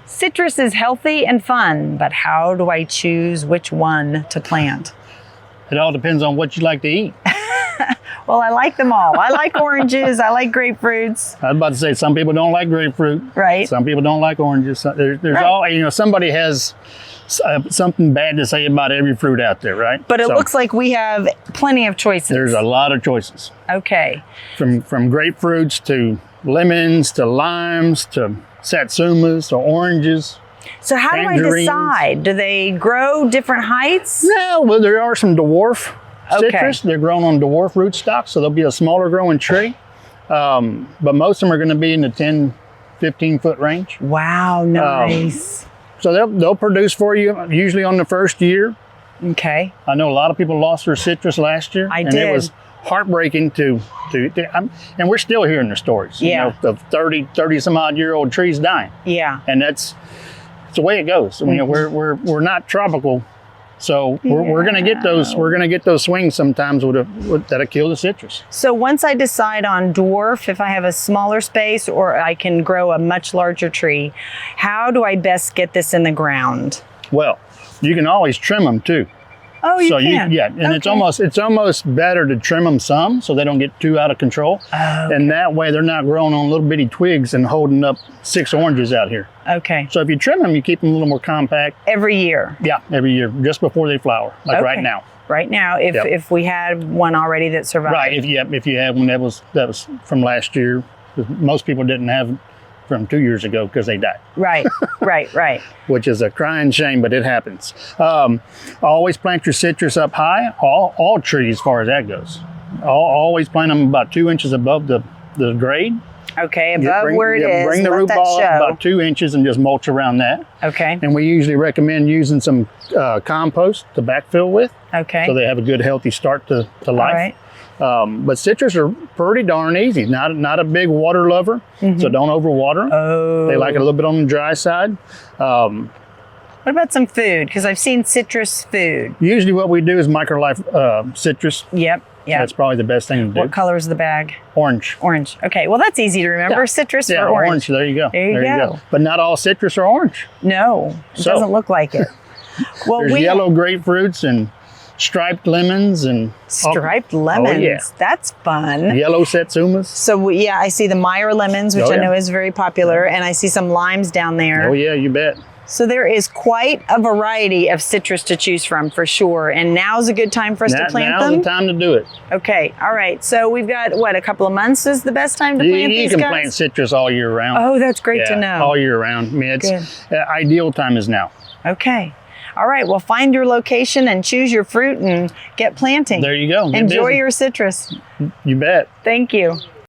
Citrus is healthy and fun, but how do I choose which one to plant? It all depends on what you like to eat. Well, I like them all. I like oranges. I like grapefruits. I was about to say some people don't like grapefruit. Right. Some people don't like oranges. There's Right. all, somebody has something bad to say about every fruit out there, right? But it So looks like we have plenty of choices. there's a lot of choices. Okay. From grapefruits to lemons to limes to satsumas to oranges. So how do I Tangerines. decide? Do they grow different heights? No, well, there are some dwarf Okay. citrus. They're grown on dwarf rootstock, so they'll be a smaller growing tree. But most of them are going to be in the 10, 15 foot range. Wow, nice. So they'll produce for you usually on the first year. Okay. I know a lot of people lost their citrus last year. I and did. it was heartbreaking and we're still hearing the stories. Yeah. Of 30 some odd year old trees dying. Yeah. And it's the way it goes. We're not tropical. So we're gonna get those swings sometimes that'll kill the citrus. So once I decide on dwarf, if I have a smaller space or I can grow a much larger tree, how do I best get this in the ground? Well, you can always trim them too. Oh, you can? And it's almost better to trim them some so they don't get too out of control. Oh, And that way they're not growing on little bitty twigs and holding up 6 oranges out here. okay. So if you trim them, you keep them a little more compact. Every year? Yeah, every year, just before they flower, like right Okay. now. Right now, Yep. if we had one already that survived. Right. If you had one that was from last year, 'cause most people didn't have from 2 years ago because they died, Right, right. which is a crying shame, but it happens. Always plant your citrus up high. All trees, as far as that goes. Always plant them about 2 inches above the grade. Okay, above where it is. Bring the let root that ball up show. about 2 inches and just mulch around that. Okay, And we usually recommend using some compost to backfill with, okay. so they have a good healthy start to All life. right. But citrus are pretty darn easy. Not a big water lover, so don't overwater 'em. Oh. They like it a little bit on the dry side. What about some food? Because I've seen citrus food. Usually what we do is Microlife citrus. Yep. That's probably the best thing to do. What color is the bag? Orange. Orange. Okay, well that's easy to remember. Yeah. Citrus Yeah, or orange. There you go. There you go. But not all citrus are orange. No, it So- doesn't look like it. Well, There's yellow grapefruits and striped lemons and striped lemons. Oh, yeah. That's fun. Yellow satsumas. So yeah, I see the Meyer lemons, which Oh, I yeah. know is very popular, and I see some limes down there. Oh yeah, you bet. So there is quite a variety of citrus to choose from for sure. And now's a good time for us to plant Now's them. the time to do it. Okay, all right. So we've got a couple of months is the best time to plant You these can guys? plant citrus all year round. Oh, that's great to Yeah, know. all year round. I mean, it's ideal time is now. Okay. All right. Well, find your location and choose your fruit and get planting. There you go. Get Enjoy busy. your citrus. You bet. Thank you.